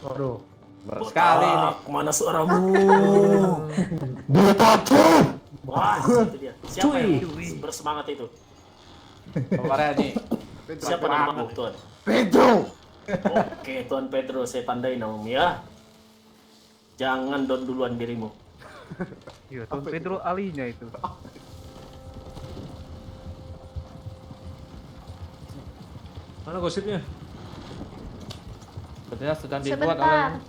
Waduh, berat sekali ini. Mana suaramu? Wah, itu dia. Siapa yang bersemangat itu? Kemarin nih. Siapa namamu, Tuan? Pedro. Oke, Tuan Pedro, saya tandai namamu ya. Jangan don duluan dirimu. Iya, Tuan Pedro alinya itu. Mana gosipnya? Sebenarnya sedang dibuat Sebentar. oleh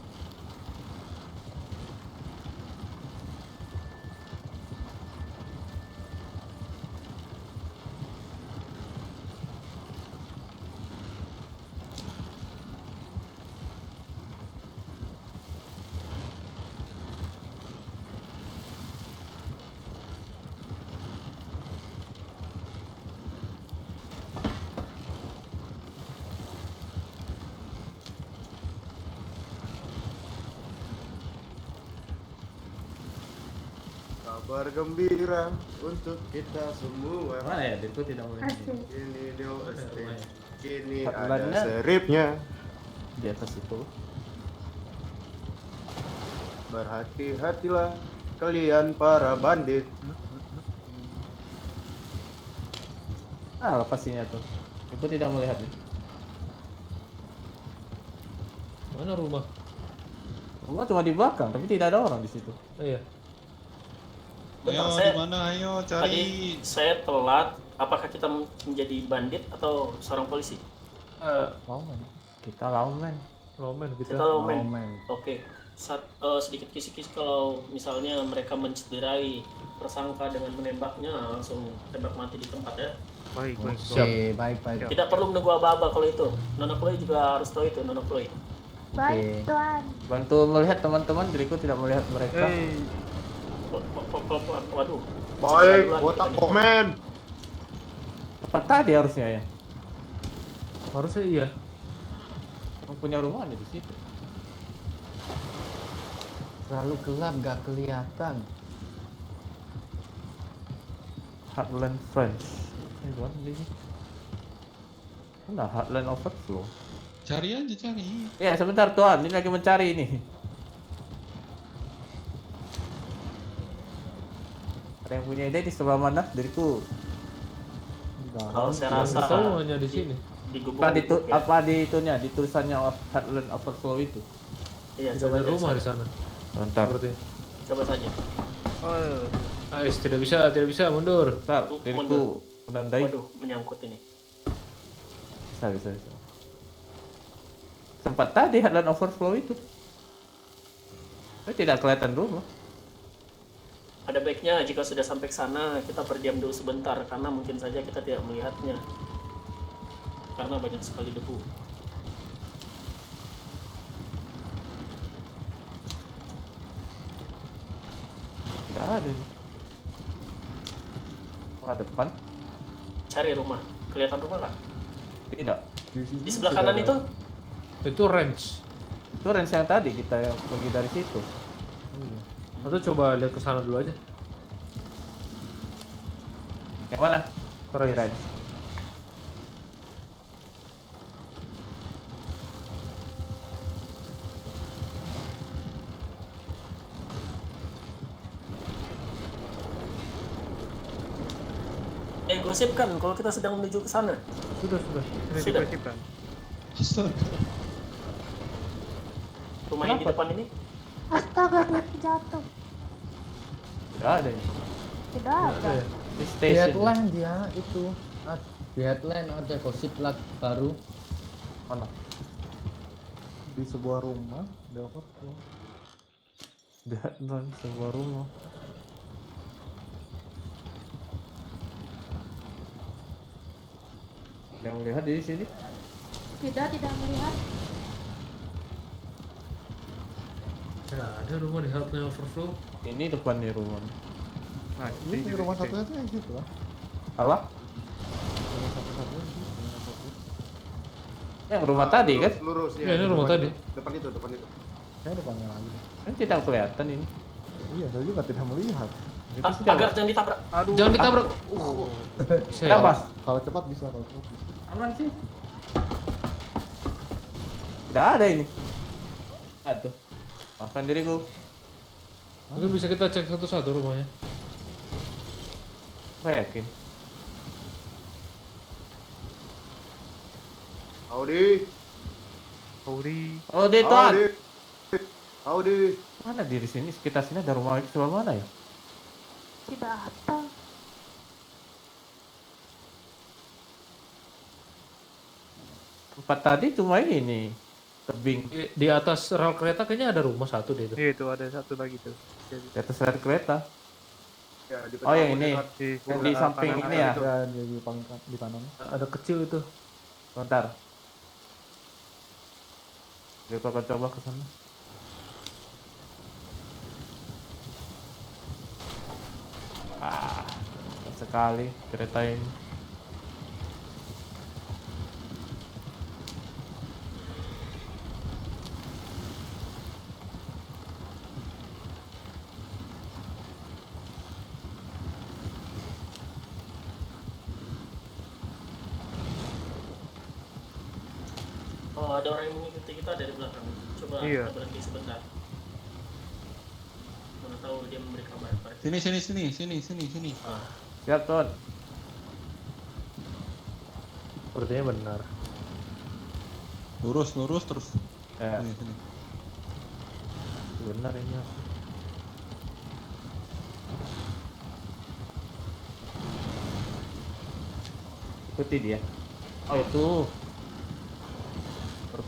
Kabar gembira untuk kita semua. mana ya? Itu tidak boleh. Asik. Ini dia ini Headline-nya. ada seripnya. Di atas itu. Berhati-hatilah kalian para bandit. Ah, pastinya tuh. Itu tidak melihat nih. Mana rumah? Rumah cuma di belakang, tapi tidak ada orang di situ. Oh, iya. Bentar, Ayo saya- di mana? Ayo Tadi cari. saya telat. Apakah kita menjadi bandit atau seorang polisi? Lawman. Kita lawman. Lawman kita. Kita lawman. Lawman. Oke. Sedikit kisi-kisi kalau misalnya mereka mencederai tersangka dengan menembaknya, langsung tembak mati di tempat ya. Baik, baik. Siap. Baik. Tidak perlu menunggu aba-aba kalau itu. Nona Chloe juga harus tahu itu, Nona Chloe. Baik, Tuan. Bantu melihat teman-teman, diriku tidak melihat mereka. Waduh. Baik, Duluan botak kita nih. komen. Tepat tadi harusnya ya. Harusnya iya. Kamu punya rumah ada di situ. Terlalu gelap gak kelihatan. Heartland French. Ini bukan di sini. Mana Heartland Overflow? Cari aja cari. Ya sebentar tuan, ini lagi mencari ini. Ada yang punya ide di sebelah mana? Diriku. Kalau saya rasa Semuanya di sini. di gubuk. Apa di itunya, di tulisannya Heartland Overflow itu? Iya, Tidak coba ada aja. rumah di sana. Bentar. Seperti. Coba saja. Oh, Ais, tidak bisa mundur. Bentar, diriku menandai. Waduh, menyangkut ini. Bisa. Sempat tadi Heartland Overflow itu. Tapi tidak kelihatan rumah. Ada baiknya jika sudah sampai ke sana kita berdiam dulu sebentar karena mungkin saja kita tidak melihatnya. Karena banyak sekali debu. Tidak ada. Wah, depan? Cari rumah. Kelihatan rumah nggak? Tidak. Di sebelah kanan itu? Itu range. Itu range yang tadi kita yang pergi dari situ. Atau coba lihat ke sana dulu aja. Yang mana? Range. Range. Gosipkan kalau kita sedang menuju ke sana. Sudah. ini Sudah. dibersihkan. Astaga. Rumah yang di Kenapa? depan ini. Astaga, dia jatuh. Tidak ada ini. Tidak ada. ya? Di Di station. headline dia itu. Di headline ada gosip lag baru. Mana? Di sebuah rumah ada overflow. Di non sebuah rumah. Yang melihat di sini? Tidak melihat. Ya, ada rumah di Heartland Overflow. Ini depan nih rumah. Nah, Ini rumah satunya tuh yang situ lah. Apa? Rumah satu-satunya di situ, rumah satu. Yang rumah tadi kan? Lurus ya. Iya, ini rumah Depan tadi. itu. Depan itu. Saya depannya lagi. Kan tidak kelihatan ini. Iya, saya juga tidak melihat. Itu sudah. Agar jangan ditabrak. Jangan ditabrak. Kenapa? Kalau cepat bisa, kalau cepat bisa. Aman sih. Tidak ada ini. Maafkan diriku. Mungkin bisa kita cek satu-satu rumahnya. Saya yakin. Audi. Oh, dia tuan. Audi. Mana di sini? Sekitar sini ada rumah lagi sebelah mana ya? Tidak ada. Tempat tadi cuma ini tebing Di atas rel kereta kayaknya ada rumah satu deh itu. Iya itu ada satu lagi tuh. di atas rel kereta. Ya, di Oh, yang ini. Di Yang di samping kanan ini ya. Ya, di paling di kanan. Ada kecil itu. Bentar. Kita akan coba ke sana. Sekali kereta ini. Oh, ada orang yang mengikuti kita dari belakang. Coba Iya. kita berhenti sebentar. Mana tahu dia memberi kabar pada kita. Sini. Siap, Ton. Sepertinya benar. Lurus terus. Ya, Sini. benar ini. Ikuti dia. Oh, itu.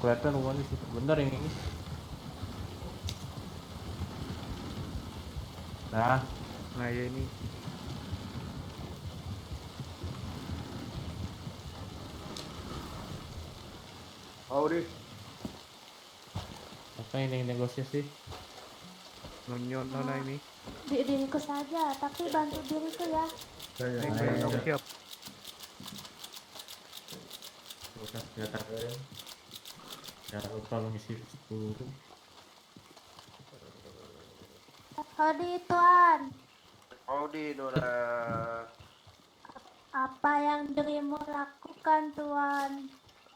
Kelihatan rumah di situ. Benar yang ini. Nah, Nah ya ini. Audi. apa ini negosiasi? Nonyon nona ini. Diriku saja, tapi bantu diriku ya. Kamu siap. Bukan senjata kalian. Jangan lupa mengisi peluru. Hadi Tuan, Audi, Nona. apa yang dirimu lakukan Tuan?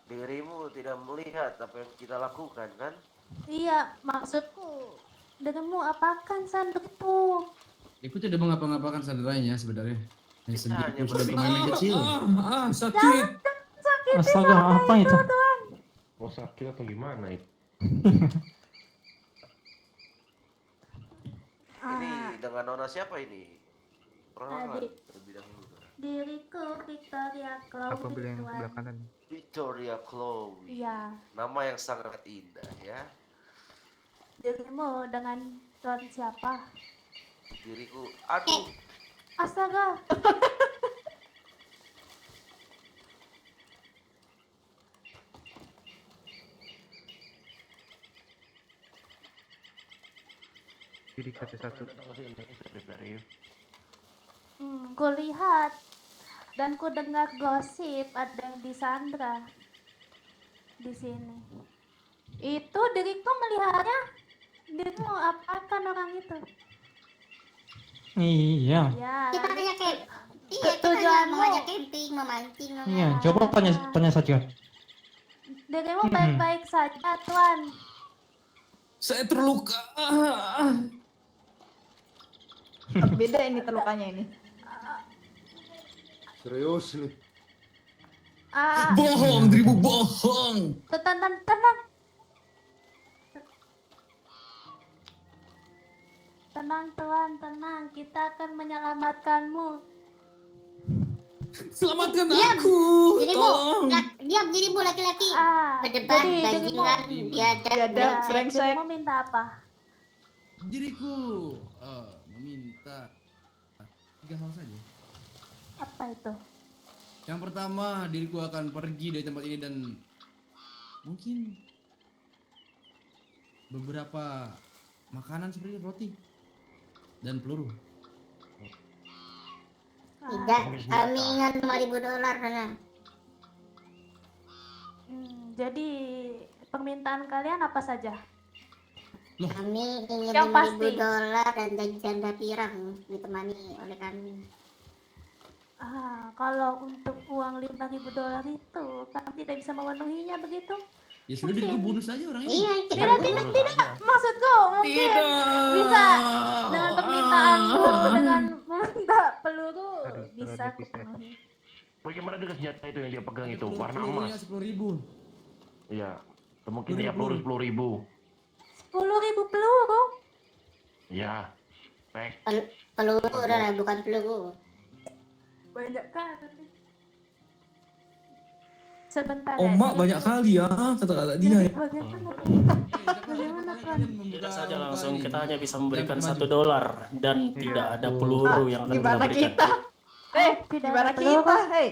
Dirimu tidak melihat apa yang kita lakukan, kan? Iya, maksudku dirimu apakan sanduk itu? Aku tidak mengapa-ngapakan saudaranya sebenarnya. Hanya hanya sedikit sudah permainan kecil. Sakit. Sakit Astaga, apa itu? Tuan? Mau sakit atau gimana itu? Ini dengan Nona siapa ini? Perkenalan Adik. terlebih dahulu. Diriku Victoria Apa Chloe pilih yang sebelah Tuan. kanan? Victoria Chloe. Iya, Nama yang sangat indah ya. dirimu dengan Tuan siapa? Diriku, aduh, Astaga, Kiri kata satu. kulihat dan ku dengar gosip ada yang disandra di sini. Itu diriku melihatnya. Dirimu apakan orang itu? Iya. Ya, Kita lalu hanya iya, kita hanya tujuanmu. mengajak camping, memancing. Iya, coba tanya saja. dirimu baik-baik saja, Tuan. Saya terluka. Beda ini terlukanya ini. serius nih. Bohong, dirimu bohong. Tenang. Tenang, Tuan, tenang. Kita akan menyelamatkanmu. Selamatkan Diam. aku. Dirimu, Tolong. diam dirimu laki-laki. Berdebat, jadi bajingan, biadab. dirimu minta apa? Diriku meminta 3 hal saja. Apa itu? Yang pertama, diriku akan pergi dari tempat ini dan mungkin beberapa makanan seperti roti dan peluru. Tidak, kami ingat $5.000 sana. Jadi permintaan kalian apa saja? Kami ingin Yang pasti. $5.000 dan janda pirang ditemani oleh kami. Kalau untuk uang $5.000 itu kami tidak bisa memenuhinya begitu? Ya sudah, diriku bunuh saja orang ini. Iya, kita Tidak. Maksudku Mungkin bisa dengan permintaanku dengan meminta peluru bisa aku penuhi. Bagaimana dengan senjata itu yang dia pegang itu? Warna Pelurunya emas. 10.000. Iya. Mungkin dia peluru 10.000. 10.000 peluru. Iya. Pek. Peluru udah bukan peluru. Banyak kali. Sebentar Oh, ya. mak banyak kali ya kata-kata dia Jadi ya. bagaimana? Bagaimana kan? Tidak saja langsung, kita hanya bisa memberikan $1 dan tidak ada peluru yang akan kita Gimana berikan. kita? Tidak Gimana ada peluru. kita? Hei.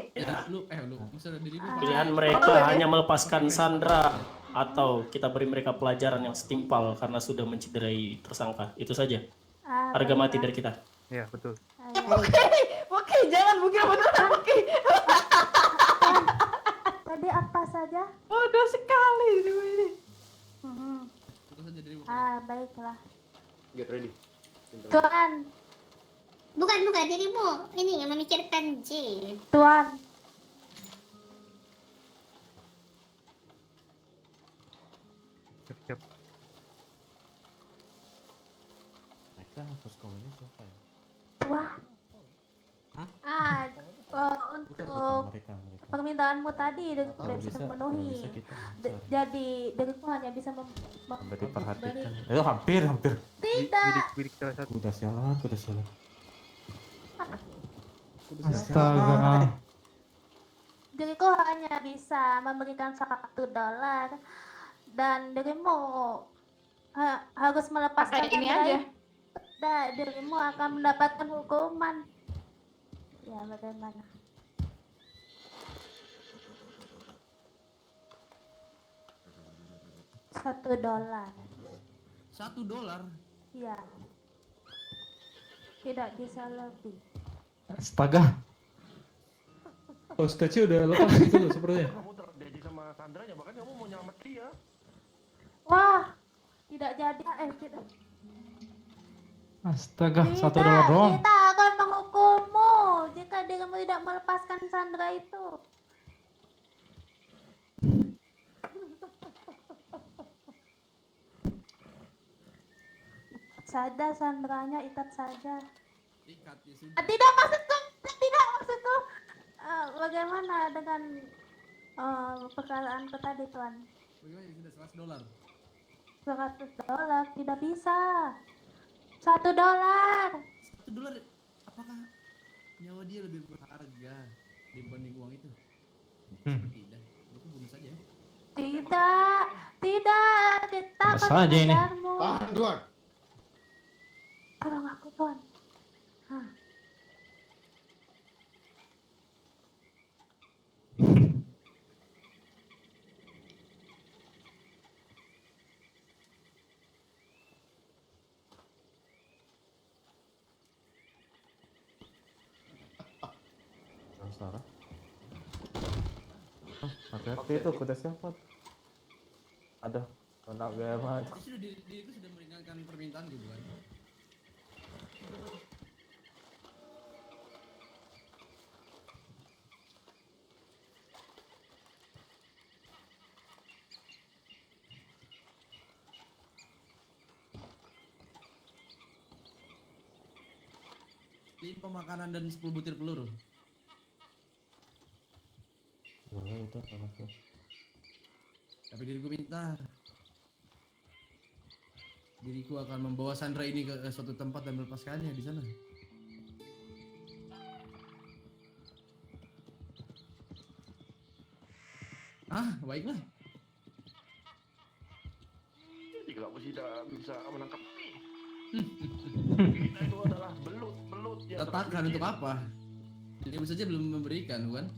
Lu misalnya dirimu Pilihan mereka hanya melepaskan Sandra atau kita beri mereka pelajaran yang setimpal karena sudah mencederai tersangka. Itu saja. Harga mati dari kita. Ya, betul. Oke, jangan mungkin beneran oke. Tadi apa saja? Bodoh sekali ini. Baiklah. Get ready. Tuan, Bukan dirimu. Ini yang memikirkan J. Tuan. Siap-siap. Mereka harus komennya siapa ya? Wah. Untuk Mereka. permintaanmu tadi tidak bisa memenuhi. Jadi diriku hanya bisa Berarti perhatikan. Itu hampir. Tidak. Bidik salah satu. Udah sialan. Astaga. Diriku hanya bisa memberikan $1 dan dirimu harus melepaskan Pakai ini yang aja. lain. Dan dirimu akan mendapatkan hukuman. Ya, bagaimana? $1. $1. Iya. Tidak bisa lebih. Astaga. Hostage udah lepas gitu loh sepertinya. Kamu terjadi sama Sandranya, bahkan kamu mau nyelamat dia. Wah, tidak jadi. Tidak. Astaga, Tidak, $1 doang. kita akan menghukummu jika dirimu tidak melepaskan Sandra itu. Saja Sandranya, ikat saja. Ikat ya sudah. Tidak maksudku. Bagaimana dengan perkaraanku tadi, Tuan? Bagaimana sudah $100? $100 tidak bisa. $1. $1. Apakah nyawa dia lebih berharga dibanding uang itu? Tidak. Aku bunuh saja. Tidak. Kita Masa akan aja ini? mengejarmu. Tahan, Tuan. Tolong aku, Tuan. Sarah. Hati-hati itu kuda siapa? Ada anak gama. Diriku sudah meringankan permintaan gitu kan. Beliin pemakanan dan 10 butir peluru. Boleh itu anaknya. Tapi diriku minta. Diriku akan membawa Sandra ini ke suatu tempat dan melepaskannya di sana. Baiklah. Jika kamu tidak bisa menangkap kita itu adalah belut yang Letakkan untuk apa? Dirimu saja belum memberikan, bukan?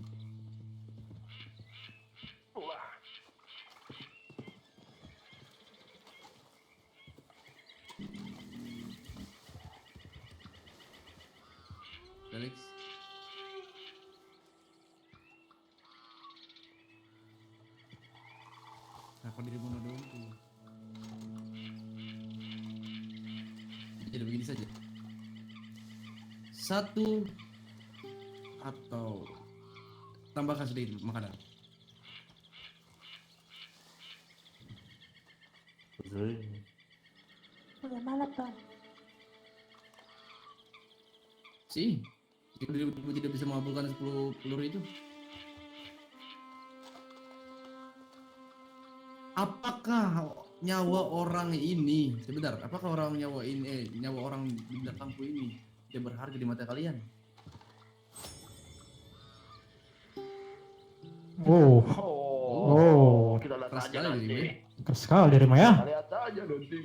Wah, Felix. Kenapa dirimu nuduhku? Jadi begini saja. Satu atau tambahkan sedikit makanan. Zui. Udah malam Bang. Sih, ibu tidak bisa mengabulkan 10 peluru itu. Apakah nyawa orang ini, sebentar, apakah nyawa orang di belakangku ini tidak berharga di mata kalian? Kita lihat keras aja sekali nanti. ini. Keras sekali dari Maya. Kita lihat aja nanti.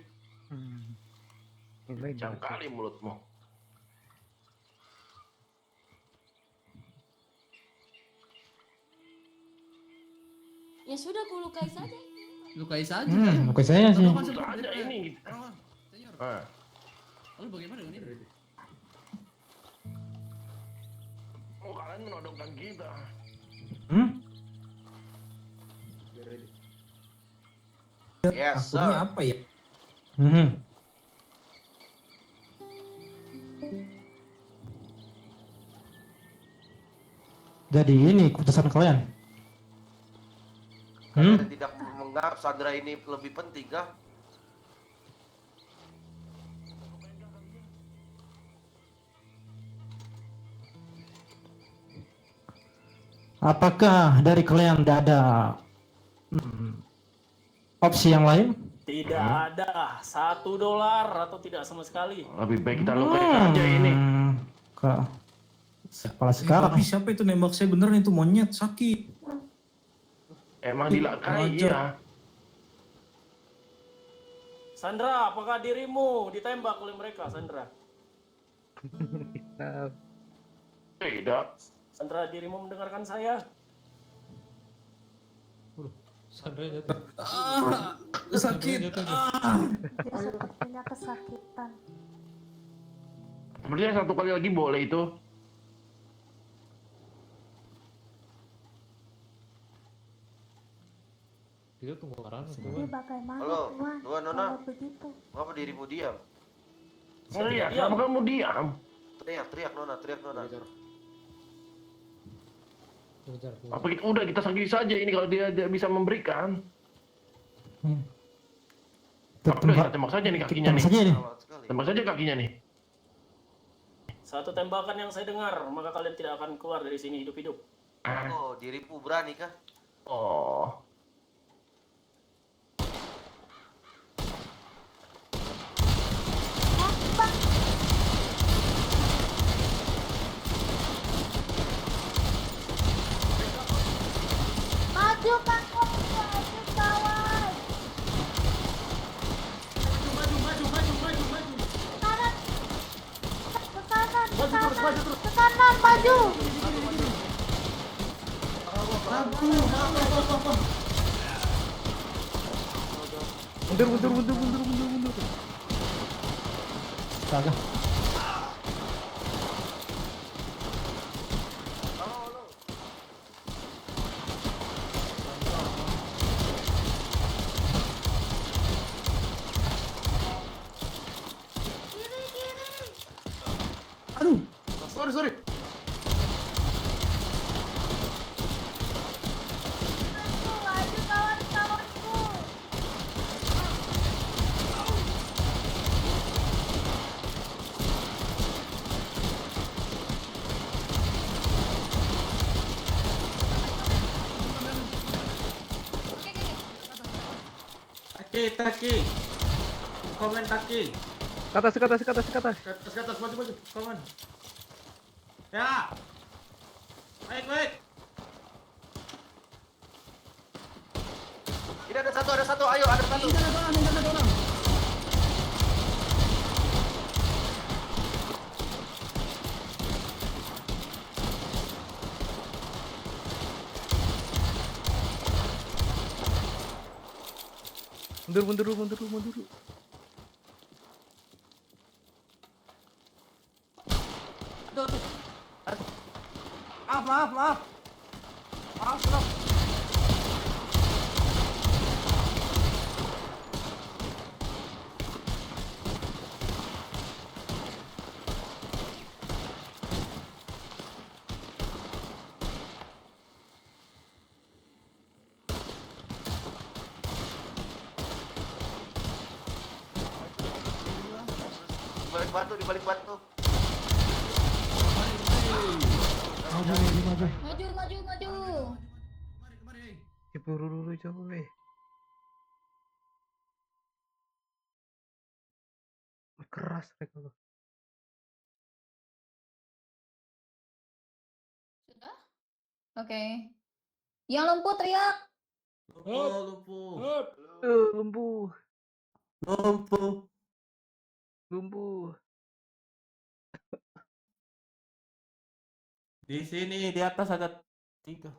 Mulai Jangan kali mulutmu. Ya sudah, ku lukai saja. Lukai saja. Bukan saya sih. Lakukan Itu seperti aja DPR. ini. Senior. Ah. Lalu bagaimana dengan ini? Oh, kalian menodongkan kita. Yes, Takutnya sir. apa ya? Jadi ini keputusan kalian. Kalian tidak menganggap Sandra ini lebih penting kah? Apakah dari kalian tidak ada opsi yang lain? Tidak ada $1 atau tidak sama sekali. Lebih baik kita lukai saja ini. Kepala sekarang. Tapi siapa itu nembak saya beneran itu monyet sakit. Emang dilakai, iya. Sandra, apakah dirimu ditembak oleh mereka, Sandra? Tidak. Sandra, dirimu mendengarkan saya? Sandra jatuh. Sakit. Dia sepertinya kesakitan. Sepertinya 1 kali lagi boleh itu. Dia tunggu arah. Jadi bagaimana Halo, Tuan Tuan Nona. kalau begitu? Ngapa dirimu diam? Lihat, kenapa kamu diam? Teriak Nona. Bentar, Apa kita udah kita sakiti saja ini kalau dia tidak bisa memberikan. Udah kita tembak saja nih kakinya nih. Selamat sekali. Tembak saja kakinya nih. Satu tembakan yang saya dengar, maka kalian tidak akan keluar dari sini hidup-hidup. Oh, dirimu berani kah? Oh. Maju kamu, maju kawan. Ke kanan, maju. Mundur. Astaga. Sorry. Maju kawan-kawanku. Taki. Komen Taki. Ke atas. Ke atas, maju. Komen. Ya. Baik. Ini ada satu. Ayo, ada satu. Mundur. Maaf. balik batu, di balik batu. Maju. Maju. Buru dulu coba. Keras mereka loh. Sudah? Oke. Yang lumpuh teriak. Lumpuh. Di sini di atas ada 3.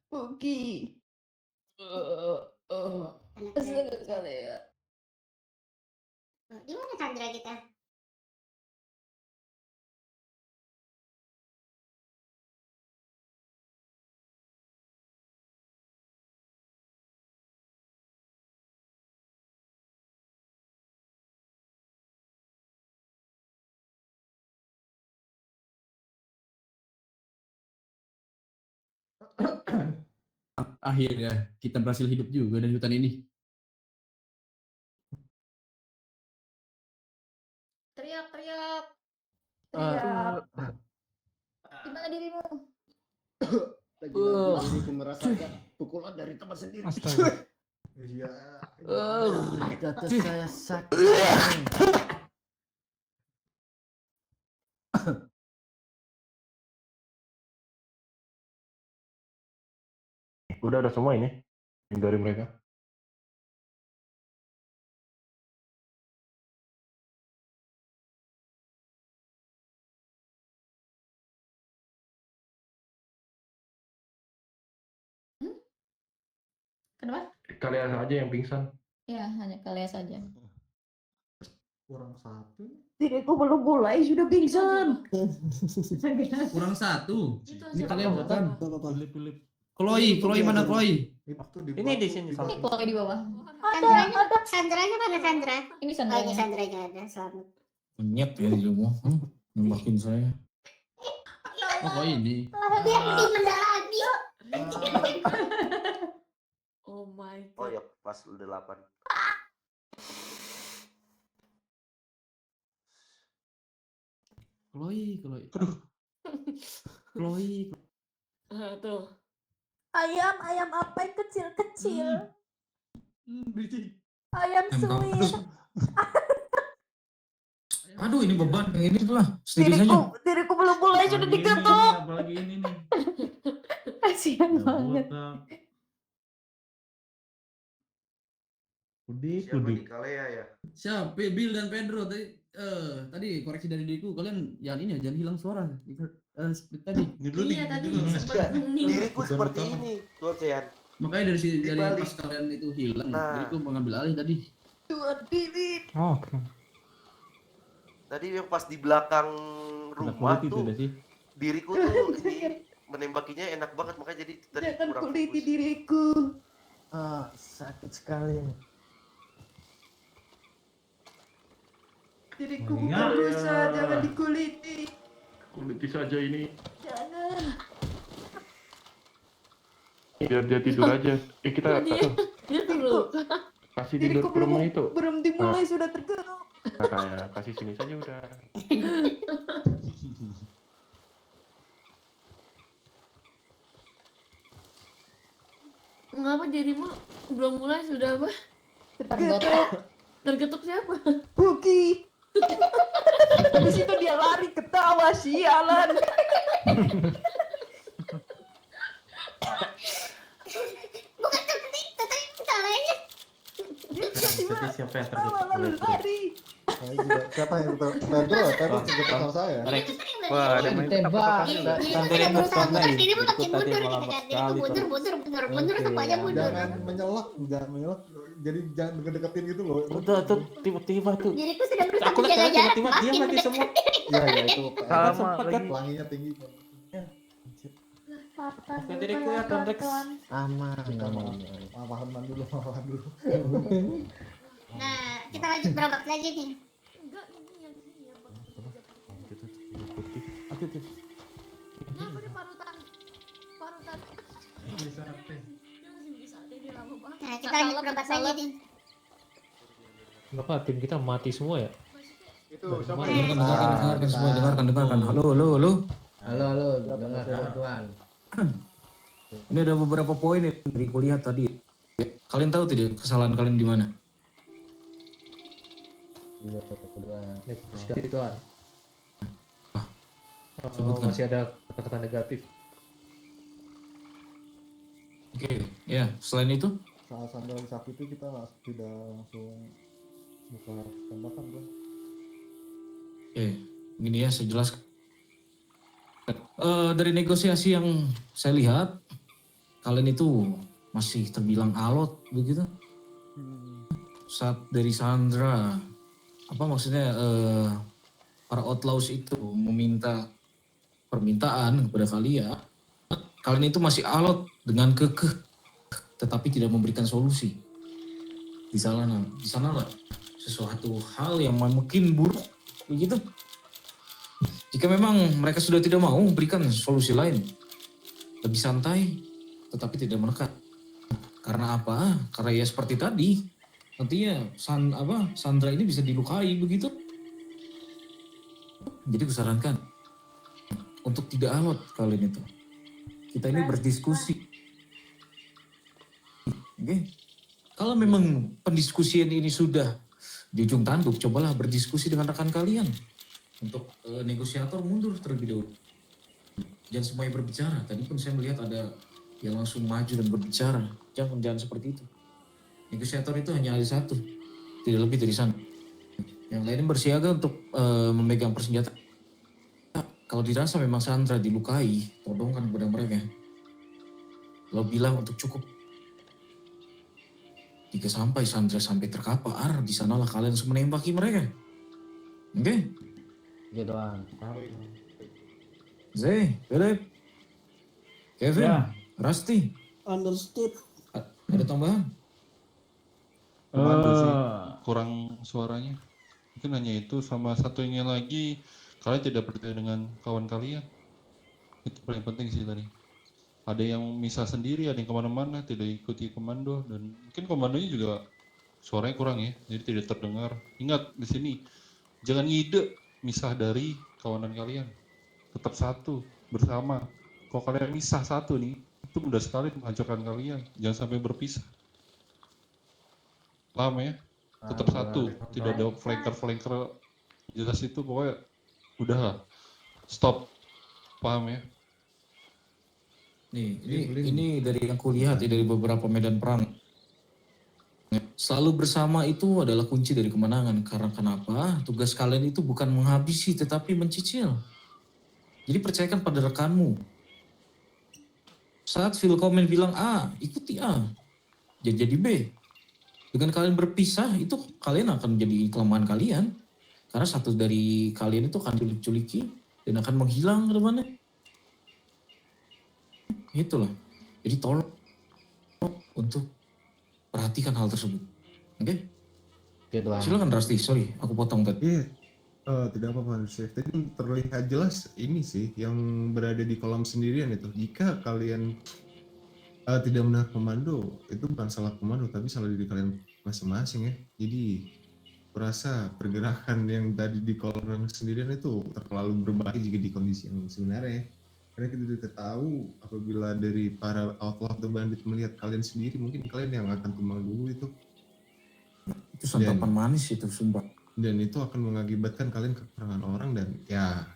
Puki. Anak Sekali ya. di mana Sandra kita? Akhirnya kita berhasil hidup juga dari hutan ini. Teriak. Di mana dirimu? Lagi-lagi aku merasakan pukulan dari teman sendiri. Astaga. Iya. Kata saya sakit. Udah ada semua ini yang dari mereka. Kenapa? Kalian aja yang pingsan. Ya, hanya kalian saja. Kurang 1. Diriku belum mulai sudah pingsan. Kurang 1. Itu Ini siapa? kalian bukan? Pilih. Chloe mana Chloe? Ini di sini Ini Chloe di bawah. Sandranya mana Sandra? Ini Oh, ini sandranya. Sandranya ada. Selamat. Monyet ya semua. Nembakin saya. Oh ini. Dia mendalami. Oh my Oh god. ya, pas 8. Chloe. Chloe. Tuh. Ayam apa yang kecil-kecil? Berisik. Ayam suwir. Aduh ini beban. Yang ini lah. Sedikit saja. Diriku belum mulai sudah diketuk. Apalagi ini nih. Kasihan banget. Siapa di Kalea ya? Siapa? Bill dan Pedro tadi koreksi dari diriku, kalian jangan ini ya, jangan hilang suara. Seperti tadi. Iya tadi sempat hening. Diriku seperti ini, Tuan. Makanya dari Dibalik. pas kalian itu hilang, Nah. diriku mengambil alih tadi. Tuhan Bibit. Oh, oke. Tadi yang pas di belakang rumah tuh, sih. diriku tuh ini menembakinya enak banget, makanya jadi tadi Jangan kurang kuliti fokus. diriku. Sakit sekali. Diriku Oh, bukan iya. rusa, jangan dikuliti. Kuliti saja ini. Jangan. Biar dia tidur aja. Kita Dia dulu. kasih Diriku tidur ke rumah itu. belum dimulai sudah tergeruk. Makanya kasih sini saja udah. Mengapa dirimu belum mulai sudah apa? Tergetuk siapa? Buki. Habis itu dia lari ketawa sialan. Bukan tapi salahnya. Jadi siapa yang Ketawa lalu lari. Siapa yang Pedro? Pedro juga sama saya. Wah, ada main tebak. Dirimu udah berusaha muter, dirimu makin mundur gitu kan. Dirimu mundur semuanya mundur. Jangan menyelak. Jadi jangan deket-deketin gitu loh. Udah tuh tiba-tiba tuh. Diriku sudah berusaha Aku lihat menjaga jarak tiba-tiba dia makin mati mendekat. semua. Iya itu. Sama Sempat kan? lagi. Pelanginya tinggi. Oke, diriku ya, Tom Rex. Aman. Paham dulu. Nah, kita lanjut berobat lagi nih. Enggak, ini yang putih. Aktif. Kenapa di parutan? Parutan. Bisa sate. Dia masih bisa dia lama banget. Nah, kita lanjut berempat lagi nih. Kenapa tim kita mati semua ya? Itu siapa? Dengarkan semua, dengarkan. Halo. Halo, dengar Tuan. Ini ada beberapa poin yang dari kuliah tadi. Kalian tahu tidak kesalahan kalian di mana? Sekali Tuan. Sebutkan. Masih ada kata-kata negatif. Oke, ya. Selain itu, Saat Sandra sakit itu kita tidak langsung buka tembakan bro. oke, gini ya, saya jelaskan. Dari negosiasi yang saya lihat, kalian itu masih terbilang alot begitu. Saat dari Sandra, apa maksudnya para outlaws itu meminta permintaan kepada kalian itu masih alot dengan kekeh, tetapi tidak memberikan solusi. Di sanalah sesuatu hal yang mungkin buruk begitu. Jika memang mereka sudah tidak mau berikan solusi lain, lebih santai, tetapi tidak menekan. Karena apa? Karena ya seperti tadi, nantinya Sandra ini bisa dilukai begitu. Jadi kusarankan untuk tidak alot kalian itu. Kita ini berdiskusi. Oke. Kalau memang pendiskusian ini sudah di ujung tanduk, cobalah berdiskusi dengan rekan kalian. Untuk negosiator mundur terlebih dahulu. Jangan semuanya berbicara. Tadi pun saya melihat ada yang langsung maju dan berbicara. Jangan seperti itu. Negosiator itu hanya ada satu, tidak lebih dari sana. Yang lainnya bersiaga untuk memegang persenjataan. Kalau dirasa memang Sandra dilukai, todongkan kepada mereka. Lo bilang untuk cukup. Jika sampai Sandra sampai terkapar, di sanalah kalian harus menembaki mereka. Oke? Iya doang. Zay, Philip, Kevin, Rusty. Understood. Ada tambahan? Kurang suaranya. Mungkin hanya itu, sama satunya lagi, kalian tidak percaya dengan kawan kalian. Itu paling penting sih tadi. Ada yang misah sendiri, ada yang kemana-mana, tidak ikuti komando, dan mungkin komandonya juga suaranya kurang ya, jadi tidak terdengar. Ingat di sini, jangan ngide misah dari kawanan kalian. Tetap satu, bersama. Kalau kalian misah satu nih, itu mudah sekali menghancurkan kalian. Jangan sampai berpisah. Paham ya? Tetap satu, tidak ada flanker jelas itu, pokoknya udah lah. Stop. Paham ya? Nih, ini dari yang kulihat ya, dari beberapa medan perang. Selalu bersama itu adalah kunci dari kemenangan. Karena kenapa? Tugas kalian itu bukan menghabisi, tetapi mencicil. Jadi percayakan pada rekanmu. Saat Philcomen bilang A, ikuti A. Jadi B. Dengan kalian berpisah, itu kalian akan menjadi kelemahan kalian. Karena satu dari kalian itu akan culik-culiki dan akan menghilang ke depannya. Itulah. Jadi tolong untuk perhatikan hal tersebut. Oke? Silakan Rusty, sorry aku potong tadi. Tidak apa-apa, Chef. Tadi terlihat jelas ini sih yang berada di kolam sendirian itu. Jika kalian tidak mendengar komando, itu bukan salah komando, tapi salah diri kalian masing-masing ya. Jadi kurasa pergerakan yang tadi di kolam sendirian itu terlalu berbahaya jika di kondisi yang sebenarnya. Karena kita tidak tahu apabila dari para outlaw atau bandit melihat kalian sendiri, mungkin kalian yang akan tumbang dulu itu. Itu santapan manis itu, sumpah. Dan itu akan mengakibatkan kalian kekurangan orang dan ya,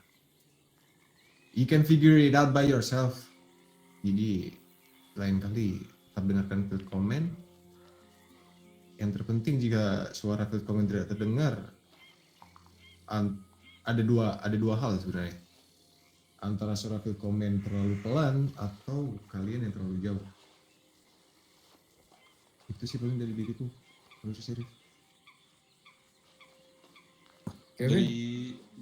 you can figure it out by yourself. Jadi lain kali tetap dengarkan field comment. Yang terpenting jika suara field comment tidak terdengar, ada dua hal sebenarnya. Antara suara field comment terlalu pelan atau kalian yang terlalu jauh. Itu sih paling dari diriku. Terus serius. Dari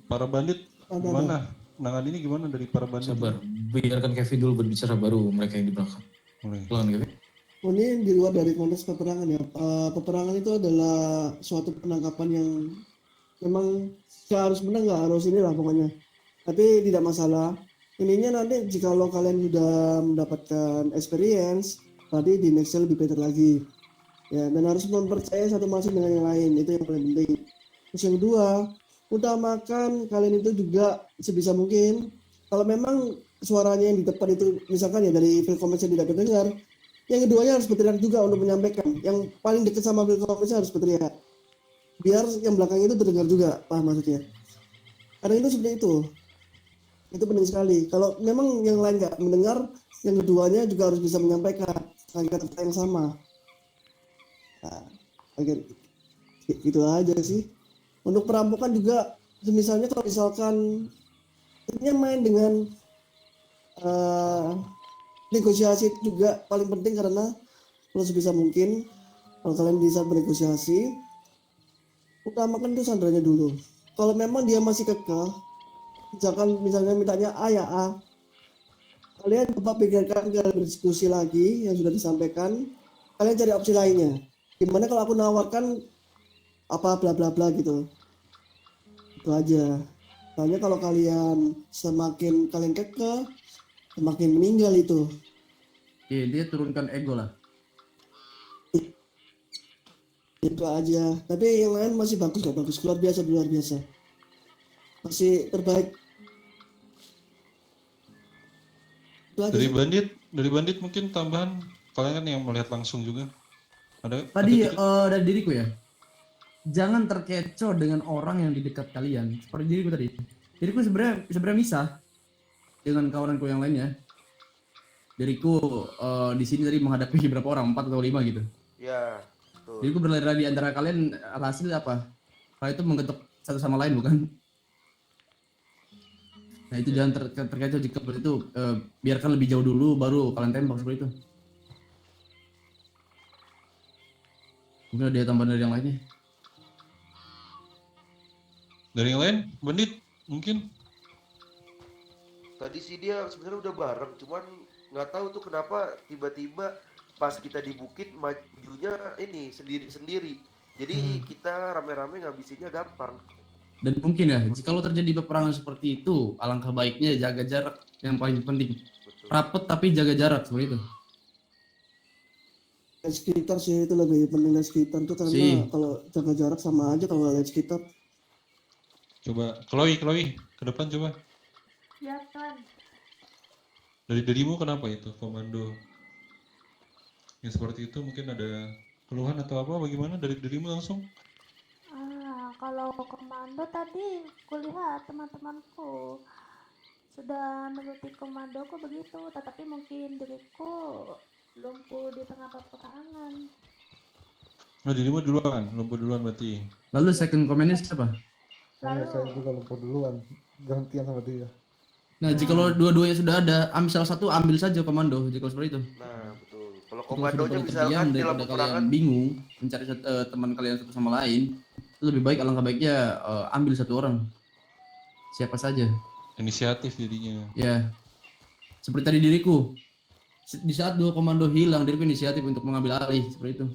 para bandit gimana? Penanganan ini gimana dari para bandit? Sabar, biarkan Kevin dulu berbicara, baru mereka yang di belakang. Pelan Kevin. Ini di luar dari konteks peperangan ya. Peperangan itu adalah suatu penangkapan yang memang harus menang, nggak harus ini lah pokoknya. Tapi tidak masalah. Ininya nanti jikalau kalian sudah mendapatkan experience, tadi di nextnya lebih better lagi. Ya, dan harus mempercayai satu masing dengan yang lain, itu yang paling penting. Terus yang kedua, utamakan kalian itu juga sebisa mungkin, kalau memang suaranya yang di depan itu, misalkan ya dari field comment tidak terdengar, yang keduanya harus berteriak juga untuk menyampaikan. Yang paling dekat sama field comment harus berteriak. Biar yang belakang itu terdengar juga, paham maksudnya? Kadang itu seperti itu. Itu penting sekali. Kalau memang yang lain nggak mendengar, yang keduanya juga harus bisa menyampaikan kata-kata yang sama. Nah, agar itu aja sih. Untuk perampokan juga, misalnya kalau misalkan ini main dengan negosiasi juga paling penting, karena kalau sebisa mungkin kalau kalian bisa bernegosiasi, utamakan itu sandranya dulu. Kalau memang dia masih kekeh, misalnya mintanya A ya A, kalian coba pikirkan, kalian berdiskusi lagi yang sudah disampaikan, kalian cari opsi lainnya. Gimana kalau aku nawarkan apa bla bla bla gitu. Itu aja. Soalnya kalau kalian semakin kalian kekeh, semakin meninggal itu. Iya, dia turunkan ego lah. Itu aja. Tapi yang lain masih bagus kok, bagus. Luar biasa. Masih terbaik. Itu aja Dari sih. bandit mungkin tambahan, kalian kan yang melihat langsung juga. Tadi dari diriku ya, jangan terkecoh dengan orang yang di dekat kalian. Seperti diriku tadi. Diriku sebenarnya misah dengan kawananku yang lainnya. Diriku di sini tadi menghadapi berapa orang, 4 atau 5 gitu. Ya, betul. Diriku berlari di antara kalian, hasil apa? Kalau itu menggetok satu sama lain bukan? Nah itu jangan terkecoh jika seperti itu. Biarkan lebih jauh dulu, baru kalian tembak seperti itu. Mungkin ada tambahan dari yang lainnya. Dari yang lain, bandit mungkin? Tadi sih dia sebenarnya udah bareng, cuman nggak tahu tuh kenapa tiba-tiba pas kita di bukit majunya ini sendiri-sendiri. Jadi kita rame-rame ngabisinnya gampang. Dan mungkin ya, kalau terjadi peperangan seperti itu, alangkah baiknya jaga jarak yang paling penting. Rapet tapi jaga jarak seperti itu. Lihat sekitar sih, itu lebih penting lihat sekitar tuh, karena kalau jaga jarak sama aja kalau lihat sekitar. Coba, Chloe, ke depan coba. Ya kan. Dari dirimu kenapa itu, komando? Yang seperti itu mungkin ada keluhan atau apa, bagaimana dari dirimu langsung? Kalau komando tadi kulihat teman-temanku sudah menuruti komandoku begitu, tetapi mungkin diriku lumpuh di tengah peperangan. Nah, dirimu lumpuh duluan berarti. Lalu second command-nya siapa? Saya juga lupa duluan, gantian sama dia. Nah, jika dua-duanya sudah ada, ambil salah satu, ambil saja komando, jika seperti itu. Nah, betul. Kalau komandonya Jika misalkan di dalam daripada peperangan kalian bingung mencari teman kalian satu sama lain, itu lebih baik, alangkah baiknya ambil satu orang. Siapa saja. Inisiatif jadinya. Ya. Seperti tadi diriku. Di saat dua komando hilang, diriku inisiatif untuk mengambil alih, seperti itu.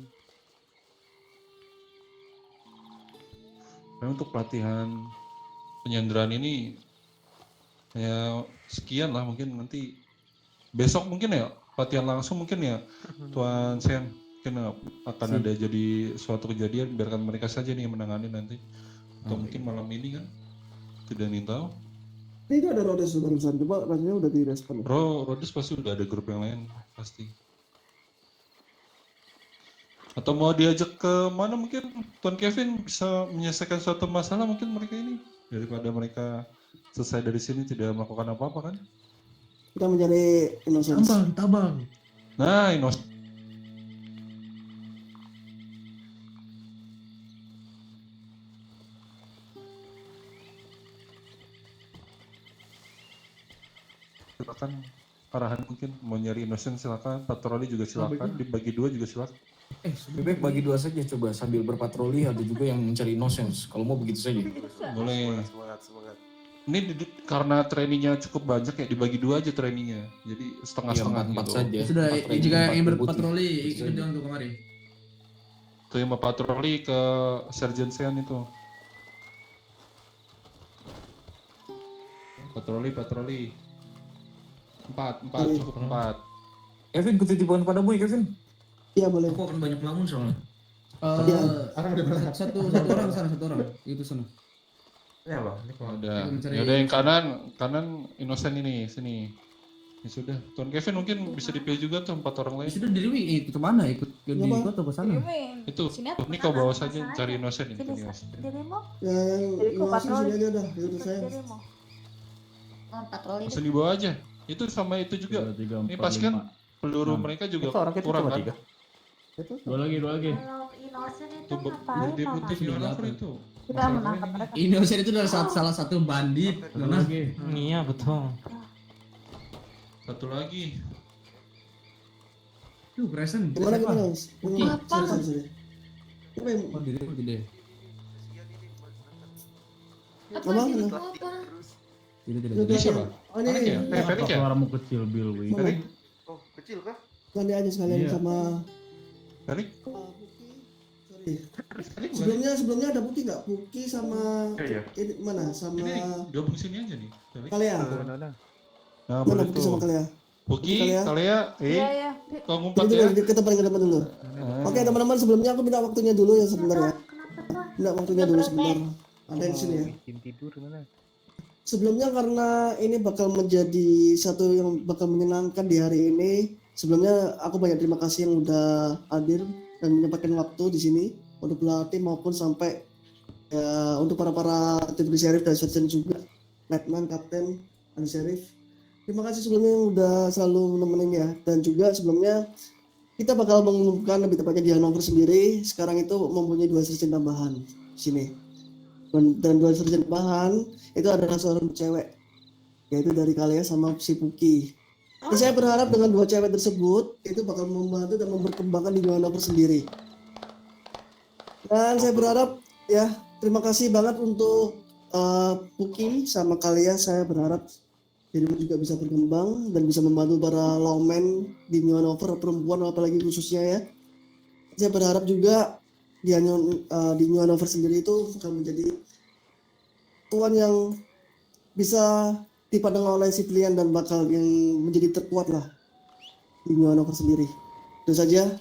Untuk pelatihan penyanderaan ini ya sekian lah, mungkin nanti besok mungkin ya pelatihan langsung mungkin ya Tuan Sen, mungkin akan ada jadi suatu kejadian, biarkan mereka saja nih yang menangani nanti, atau mungkin malam ini kan tidak nih tahu. Ini ada Rhodes barusan, coba rasanya udah direspon. Rhodes pasti udah ada grup yang lain pasti. Atau mau diajak ke mana, mungkin Tuan Kevin bisa menyelesaikan suatu masalah mungkin mereka ini, daripada mereka selesai dari sini tidak melakukan apa-apa kan. Kita mencari innocence. Tabang. Nah, innocence. Silakan arahan, mungkin mau nyari innocence silakan, patroli juga silakan, dibagi dua juga silakan. Lebih baik bagi dua saja, coba sambil berpatroli ada juga yang mencari innocence. Kalau mau begitu saja. Boleh. Semangat. Ini karena trainingnya cukup banyak ya, dibagi dua aja trainingnya. Jadi setengah-setengah empat gitu. saja. Sudah, jika yang berpatroli ikut jangan ke kemari. Tuh yang patroli ke Sergeant Sean itu. Patroli. 4 Iya. cukup 4. Kevin, kutitipkan padamu ya Kevin. Iya boleh. Aku akan banyak lamun soalnya. Satu orang sana, satu orang itu sana. Ya loh, ini kalau Ada. mencari- Ya udah yang kanan Innocent ini sini. Ya sudah, Tuan Kevin mungkin bisa dipilih juga tuh 4 orang lain. Sudah diri ikut kemana? Ikut ke diriku atau ke sana? Itu, Sini aku ini kau bawa sana, saja sana cari aja. Innocent ini. Sini, Innocent. dirimu. Ya yang Diriku Innocent patroli. sini aja udah. Yaudah saya. Dirimu. Patroli. Langsung dibawa aja. Itu sama itu juga. Ini pasti kan peluru mereka juga Itu orang kita kurang cuma kan? 3. Dua lagi. Kalau Innocent itu Tuh ngapain dia Mama? putih Leonardo itu. Kita menangkap mereka. Innocent itu adalah salah satu bandit. Nona. Iya betul. Satu lagi. Tuh, present. Gimana Siapa? gimana? Apa? Sorry. Apa yang Oh, diriku gede. Apa Apa? diriku apa? Ini tidak. Ini siapa? Oh ini. Anak ya? Felix ya? Suaramu kecil, Bill. Wi. Mana? Oh, kecil kah? Nanti aja sekalian Iya. sama Felix? Sorry. Sebelumnya ada Puki nggak? Puki sama Iya. ini mana? Sama Ini gabung sini aja nih. Felix. Kalea. Ada. Nah, Mana boleh Puki sama tuh. Kalea? Buki, Kalea. Kalea, Iya, iya. kau ngumpat Itu ya. dulu, kita paling ke depan dulu. Oke teman-teman, sebelumnya aku minta waktunya dulu ya sebentar ya. Minta waktunya dulu sebentar. Ada di sini ya. Bikin tidur mana? Sebelumnya karena ini bakal menjadi satu yang bakal menyenangkan di hari ini. Sebelumnya aku banyak terima kasih yang udah hadir dan menyempatkan waktu di sini untuk pelatih maupun sampai ya, untuk para deputi sheriff dan sergeant juga, letnan, kapten, dan sheriff. Terima kasih sebelumnya yang udah selalu nemenin ya. Dan juga sebelumnya kita bakal mengumumkan lebih tepatnya di Hanover sendiri. Sekarang itu mempunyai 2 sergeant tambahan di sini. Dan 2 sergeant tambahan itu adalah seorang cewek, yaitu dari Kalea sama si Puki. Jadi saya berharap dengan 2 cewek tersebut itu bakal membantu dan memperkembangkan di Hanover sendiri. Dan saya berharap ya, terima kasih banget untuk Puki sama Kalea. Saya berharap dirimu juga bisa berkembang dan bisa membantu para lawman di New Hanover, perempuan apalagi khususnya ya. Saya berharap juga di New Hanover sendiri itu akan menjadi tuan yang bisa dipandang oleh sipilian dan bakal yang menjadi terkuat lah di New Hanover sendiri. Itu saja.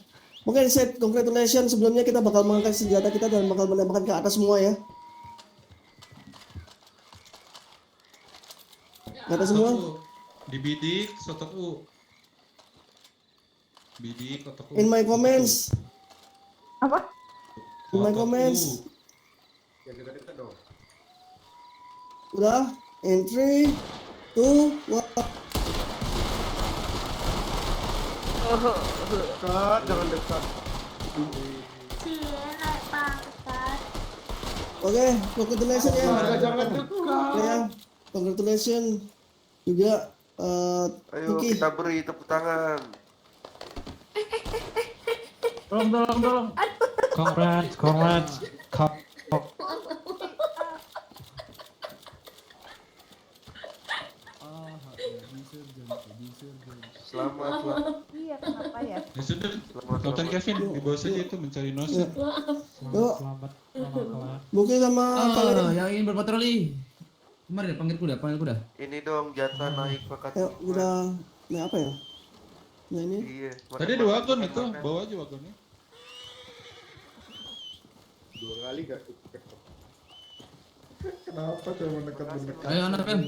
Mungkin saya congratulations, sebelumnya kita bakal mengangkat senjata kita dan bakal menembakkan ke atas semua ya. Ke atas semua. Dibidik, sotoku. Bidik, sotoku. In my comments. Apa? In my comments. Yang dekat-dekat dong. Udah. In 3, 2, 1. Dekat, jangan dekat. Cie, naik pangkat. Oke, congratulations ya. Jangan dekat. Ya, congratulations juga Ayo Puki. kita beri tepuk tangan. Tolong. Congrats. Selamat. Iya, kenapa ya? Ya sudah, Kapten Kevin dibawa saja itu mencari Innocent. Yuk, Selamat. Puki sama Kalea. Yang ingin berpatroli. Kemarin panggil kuda. Ini dong jatah naik pangkat. Ayo, udah. Nah, apa ya? Nah, ini. Iya. Tadi ada wagon itu, bawa aja wagonnya. 2 kali gak cukup. Kenapa cuma mendekat-mendekat? Ayo anak kan.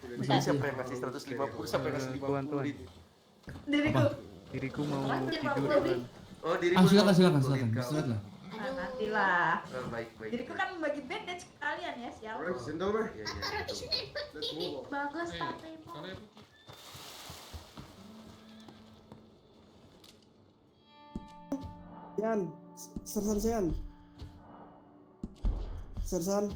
Ini siapa yang ngasih 150, siapa yang ngasih 50 ini? Diriku. Diriku mau tidur. Oh, diri Silakan. Istirahat lah. Nah, nantilah. Baik. Diriku kan bagi bandage kalian ya, sial. Iya, betul. Bagus patrimu. Sersan. Sersan.